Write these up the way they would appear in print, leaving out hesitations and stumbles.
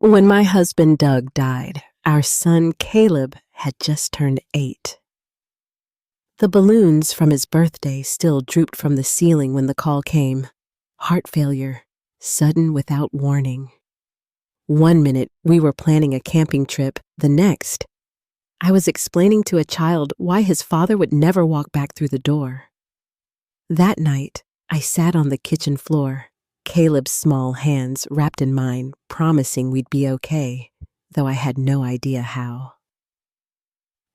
When my husband Doug died, our son Caleb had just turned 8. The balloons from his birthday still drooped from the ceiling when the call came. Heart failure, sudden without warning. One minute, we were planning a camping trip. The next, I was explaining to a child why his father would never walk back through the door. That night, I sat on the kitchen floor, Caleb's small hands wrapped in mine, promising we'd be okay, though I had no idea how.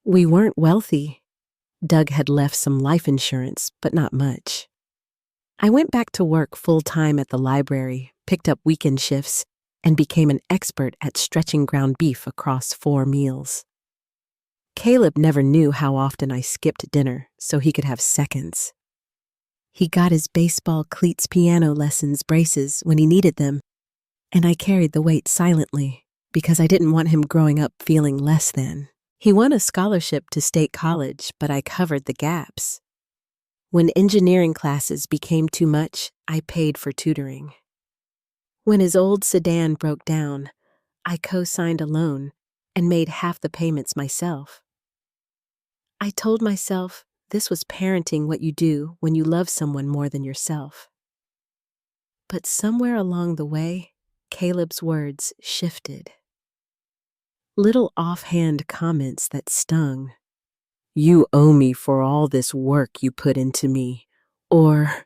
We weren't wealthy. Doug had left some life insurance, but not much. I went back to work full-time at the library, picked up weekend shifts, and became an expert at stretching ground beef across 4 meals. Caleb never knew how often I skipped dinner so he could have seconds. He got his baseball cleats piano lessons braces when he needed them, and I carried the weight silently because I didn't want him growing up feeling less than. He won a scholarship to state college, but I covered the gaps. When engineering classes became too much, I paid for tutoring. When his old sedan broke down, I co-signed a loan and made half the payments myself. I told myself this was parenting what you do when you love someone more than yourself. But somewhere along the way, Caleb's words shifted. Little offhand comments that stung. You owe me for all this work you put into me. Or,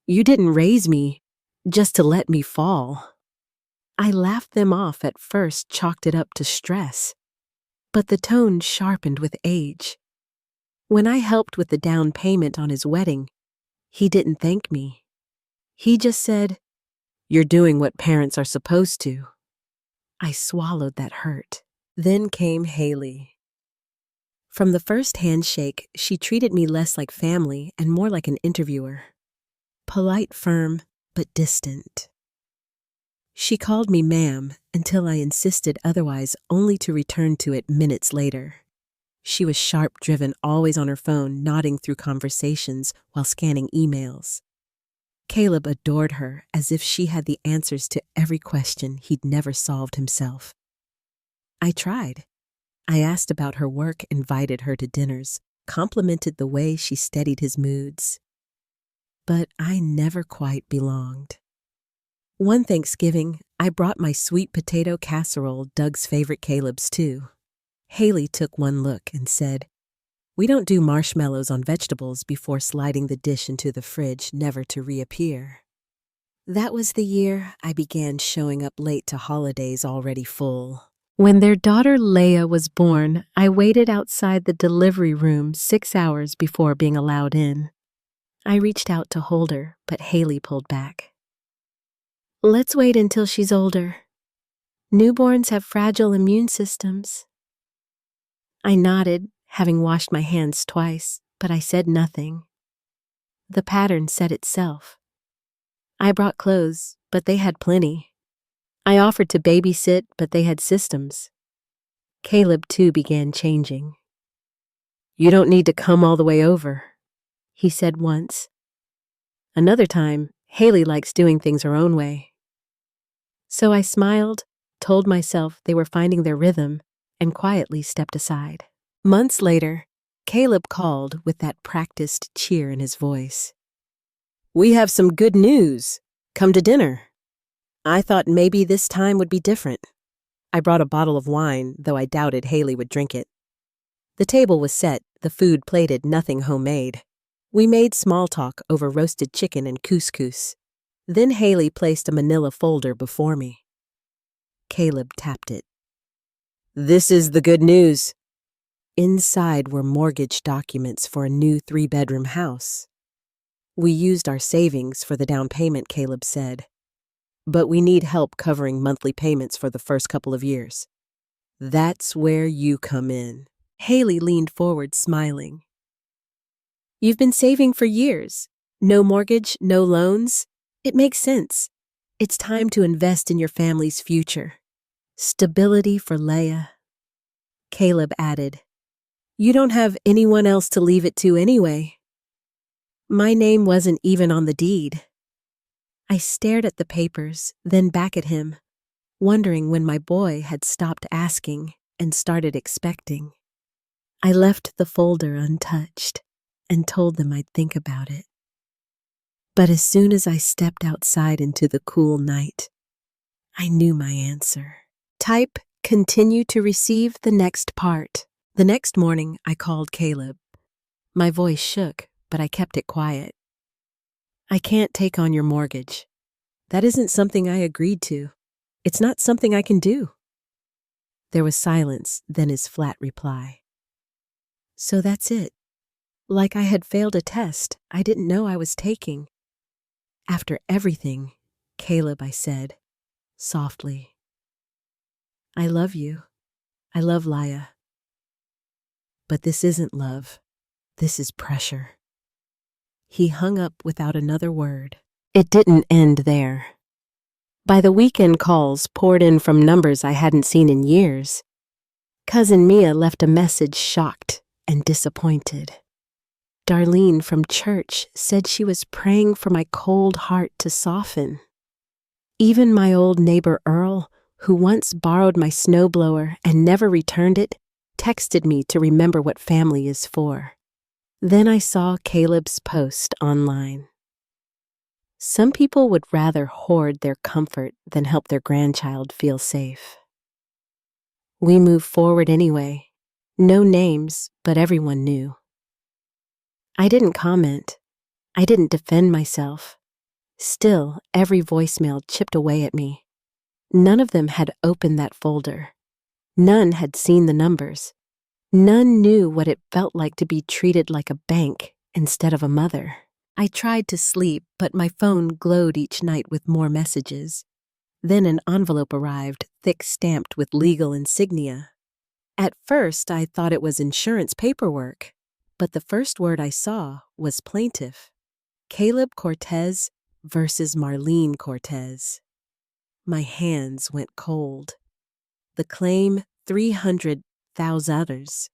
you didn't raise me just to let me fall. I laughed them off at first, chalked it up to stress. But the tone sharpened with age. When I helped with the down payment on his wedding, he didn't thank me. He just said, "You're doing what parents are supposed to." I swallowed that hurt. Then came Haley. From the first handshake, she treated me less like family and more like an interviewer. Polite, firm, but distant. She called me ma'am until I insisted otherwise, only to return to it minutes later. She was sharp-driven, always on her phone, nodding through conversations while scanning emails. Caleb adored her as if she had the answers to every question he'd never solved himself. I tried. I asked about her work, invited her to dinners, complimented the way she steadied his moods. But I never quite belonged. One Thanksgiving, I brought my sweet potato casserole, Doug's favorite, Caleb's too. Haley took one look and said, "We don't do marshmallows on vegetables before sliding the dish into the fridge, never to reappear." That was the year I began showing up late to holidays already full. When their daughter Leia was born, I waited outside the delivery room 6 hours before being allowed in. I reached out to hold her, but Haley pulled back. "Let's wait until she's older. Newborns have fragile immune systems." I nodded, having washed my hands twice, but I said nothing. The pattern said itself. I brought clothes, but they had plenty. I offered to babysit, but they had systems. Caleb, too, began changing. "You don't need to come all the way over," he said once. Another time, "Haley likes doing things her own way." So I smiled, told myself they were finding their rhythm, and quietly stepped aside. Months later, Caleb called with that practiced cheer in his voice. "We have some good news. Come to dinner." I thought maybe this time would be different. I brought a bottle of wine, though I doubted Haley would drink it. The table was set, the food plated, nothing homemade. We made small talk over roasted chicken and couscous. Then Haley placed a manila folder before me. Caleb tapped it. "This is the good news." Inside were mortgage documents for a new 3-bedroom house. "We used our savings for the down payment," Caleb said. "But we need help covering monthly payments for the first couple of years. That's where you come in." Haley leaned forward, smiling. "You've been saving for years. No mortgage, no loans. It makes sense. It's time to invest in your family's future. Stability for Leia." Caleb added, "You don't have anyone else to leave it to anyway." My name wasn't even on the deed. I stared at the papers, then back at him. wondering when my boy had stopped asking and started expecting. I left the folder untouched and told them I'd think about it. But as soon as I stepped outside into the cool night, I knew my answer. Type continue to receive the next part. The next morning, I called Caleb. My voice shook, but I kept it quiet. I can't take on your mortgage. That isn't something I agreed to. It's not something I can do. There was silence, then his flat reply. So that's it. Like I had failed a test I didn't know I was taking. After everything, Caleb, I said, softly. I love you. I love Laya. But this isn't love. This is pressure. He hung up without another word. It didn't end there. By the weekend, calls poured in from numbers I hadn't seen in years. Cousin Mia left a message, shocked and disappointed. Darlene from church said she was praying for my cold heart to soften. Even my old neighbor Earl, who once borrowed my snowblower and never returned it, texted me to remember what family is for. Then I saw Caleb's post online. Some people would rather hoard their comfort than help their grandchild feel safe. We moved forward anyway. No names, but everyone knew. I didn't comment. I didn't defend myself. Still, every voicemail chipped away at me. None of them had opened that folder. None had seen the numbers. None knew what it felt like to be treated like a bank instead of a mother. I tried to sleep, but my phone glowed each night with more messages. Then an envelope arrived, thick stamped with legal insignia. At first, I thought it was insurance paperwork, but the first word I saw was plaintiff. Caleb Cortez versus Marlene Cortez. My hands went cold. The claim, $300,000.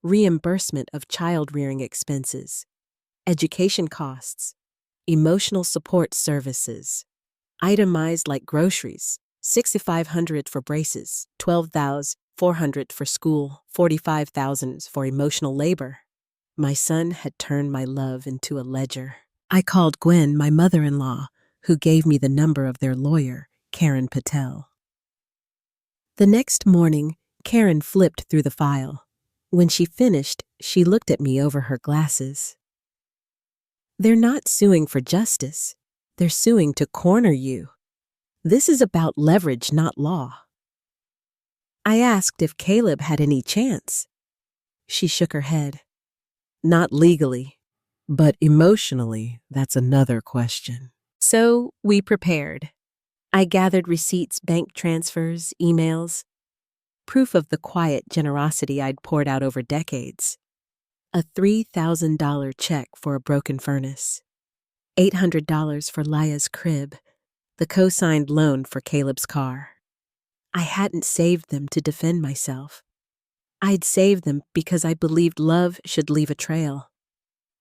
Reimbursement of child-rearing expenses. Education costs. Emotional support services. Itemized like groceries. $6,500 for braces. $12,400 for school. $45,000 for emotional labor. My son had turned my love into a ledger. I called Gwen, my mother-in-law, who gave me the number of their lawyer, Karen Patel. The next morning, Karen flipped through the file. When she finished, she looked at me over her glasses. They're not suing for justice. They're suing to corner you. This is about leverage, not law. I asked if Caleb had any chance. She shook her head. Not legally, but emotionally, that's another question. So we prepared. I gathered receipts, bank transfers, emails, proof of the quiet generosity I'd poured out over decades. A $3,000 check for a broken furnace, $800 for Laya's crib, the co-signed loan for Caleb's car. I hadn't saved them to defend myself. I'd saved them because I believed love should leave a trail.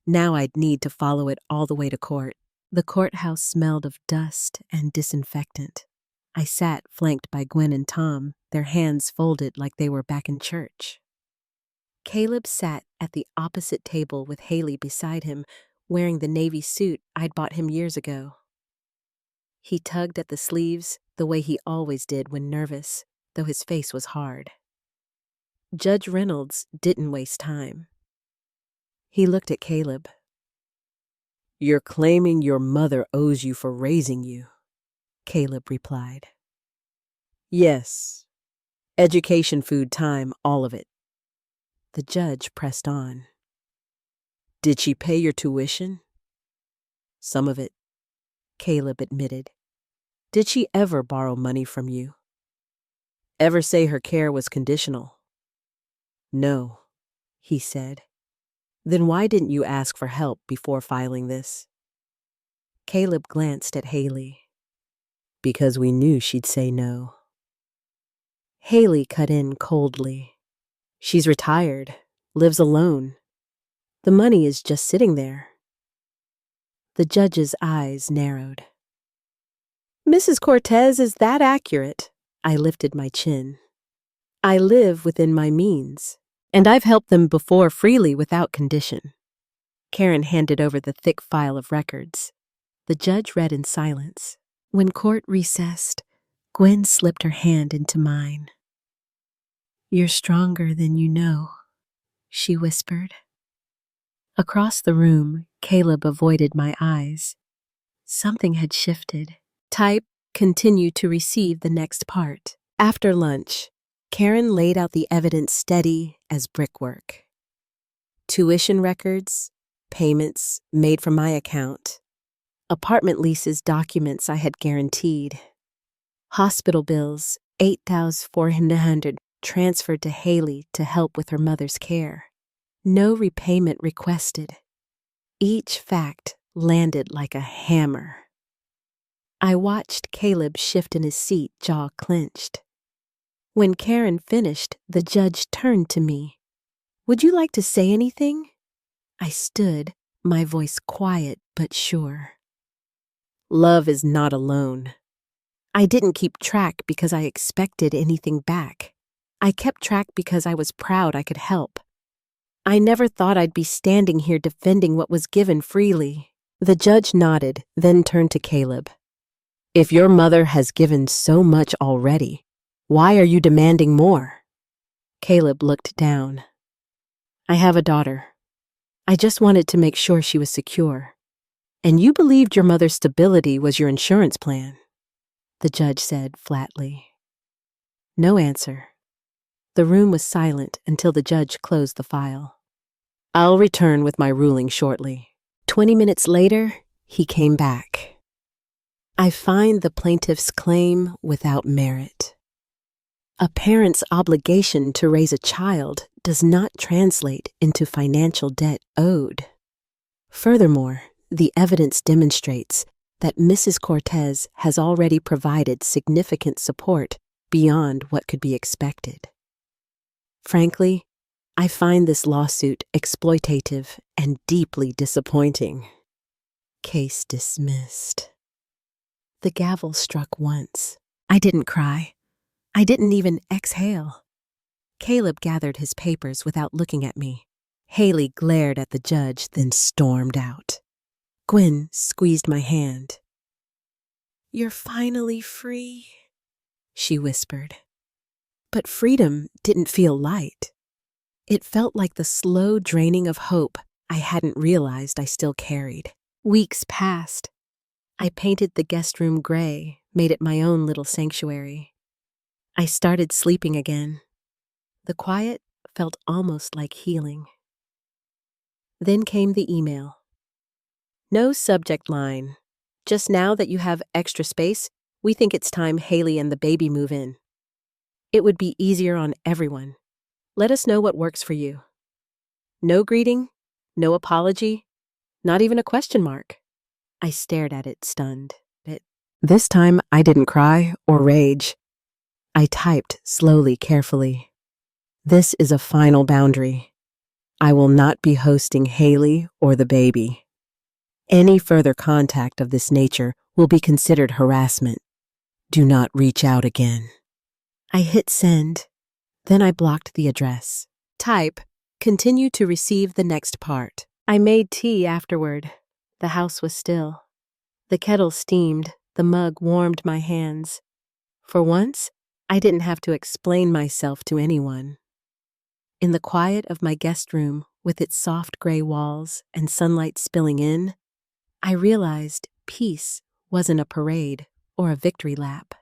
Now I'd need to follow it all the way to court. The courthouse smelled of dust and disinfectant. I sat flanked by Gwen and Tom, their hands folded like they were back in church. Caleb sat at the opposite table with Haley beside him, wearing the navy suit I'd bought him years ago. He tugged at the sleeves the way he always did when nervous, though his face was hard. Judge Reynolds didn't waste time. He looked at Caleb. You're claiming your mother owes you for raising you, Caleb replied. Yes. Education, food, time, all of it. The judge pressed on. Did she pay your tuition? Some of it, Caleb admitted. Did she ever borrow money from you? Ever say her care was conditional? No, he said. Then why didn't you ask for help before filing this? Caleb glanced at Haley. Because we knew she'd say no. Haley cut in coldly. She's retired, lives alone. The money is just sitting there. The judge's eyes narrowed. Mrs. Cortez, is that accurate? I lifted my chin. I live within my means, and I've helped them before freely without condition. Karen handed over the thick file of records. The judge read in silence. When court recessed, Gwen slipped her hand into mine. "You're stronger than you know," she whispered. Across the room, Caleb avoided my eyes. Something had shifted. Type, continue to receive the next part. After lunch, Karen laid out the evidence steady as brickwork. Tuition records, payments made from my account, apartment leases documents I had guaranteed, hospital bills, 8,400 transferred to Haley to help with her mother's care. No repayment requested. Each fact landed like a hammer. I watched Caleb shift in his seat, jaw clenched. When Karen finished, the judge turned to me. "Would you like to say anything?" I stood, my voice quiet but sure. Love is not alone. I didn't keep track because I expected anything back. I kept track because I was proud I could help. I never thought I'd be standing here defending what was given freely. The judge nodded, then turned to Caleb. "If your mother has given so much already, why are you demanding more?" Caleb looked down. "I have a daughter. I just wanted to make sure she was secure. And you believed your mother's stability was your insurance plan," the judge said flatly. No answer. The room was silent until the judge closed the file. "I'll return with my ruling shortly." 20 minutes later, he came back. "I find the plaintiff's claim without merit. A parent's obligation to raise a child does not translate into financial debt owed. Furthermore, the evidence demonstrates that Mrs. Cortez has already provided significant support beyond what could be expected. Frankly, I find this lawsuit exploitative and deeply disappointing." Case dismissed. The gavel struck once. I didn't cry. I didn't even exhale. Caleb gathered his papers without looking at me. Haley glared at the judge, then stormed out. Gwen squeezed my hand. "You're finally free," she whispered. But freedom didn't feel light. It felt like the slow draining of hope I hadn't realized I still carried. Weeks passed. I painted the guest room gray, made it my own little sanctuary. I started sleeping again. The quiet felt almost like healing. Then came the email. No subject line. "Just now that you have extra space, we think it's time Haley and the baby move in. It would be easier on everyone. Let us know what works for you." No greeting, no apology, not even a question mark. I stared at it, stunned. This time, I didn't cry or rage. I typed slowly, carefully. "This is a final boundary. I will not be hosting Haley or the baby. Any further contact of this nature will be considered harassment. Do not reach out again." I hit send. Then I blocked the address. Type, continue to receive the next part. I made tea afterward. The house was still. The kettle steamed, the mug warmed my hands. For once, I didn't have to explain myself to anyone. In the quiet of my guest room, with its soft gray walls and sunlight spilling in, I realized peace wasn't a parade or a victory lap.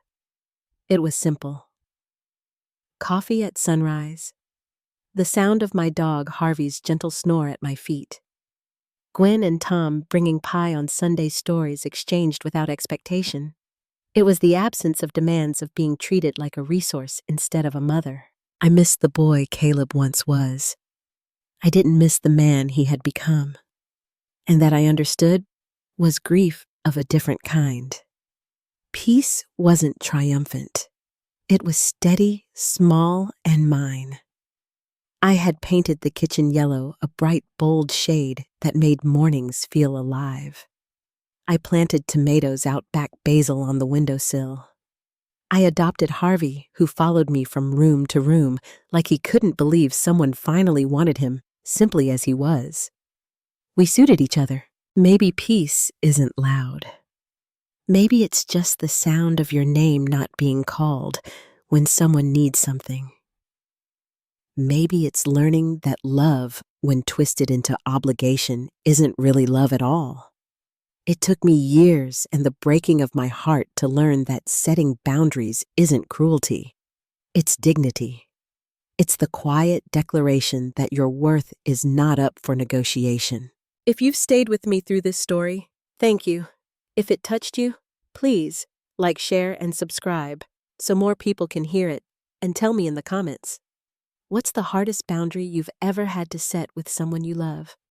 It was simple. Coffee at sunrise. The sound of my dog Harvey's gentle snore at my feet. Gwen and Tom bringing pie on Sunday stories exchanged without expectation. It was the absence of demands of being treated like a resource instead of a mother. I missed the boy Caleb once was. I didn't miss the man he had become. And that I understood was grief of a different kind. Peace wasn't triumphant. It was steady, small, and mine. I had painted the kitchen yellow, a bright, bold shade that made mornings feel alive. I planted tomatoes out back, basil on the windowsill. I adopted Harvey, who followed me from room to room like he couldn't believe someone finally wanted him simply as he was. We suited each other. Maybe peace isn't loud. Maybe it's just the sound of your name not being called when someone needs something. Maybe it's learning that love, when twisted into obligation, isn't really love at all. It took me years and the breaking of my heart to learn that setting boundaries isn't cruelty. It's dignity. It's the quiet declaration that your worth is not up for negotiation. If you've stayed with me through this story, thank you. If it touched you, please like, share, and subscribe so more people can hear it, and tell me in the comments. What's the hardest boundary you've ever had to set with someone you love?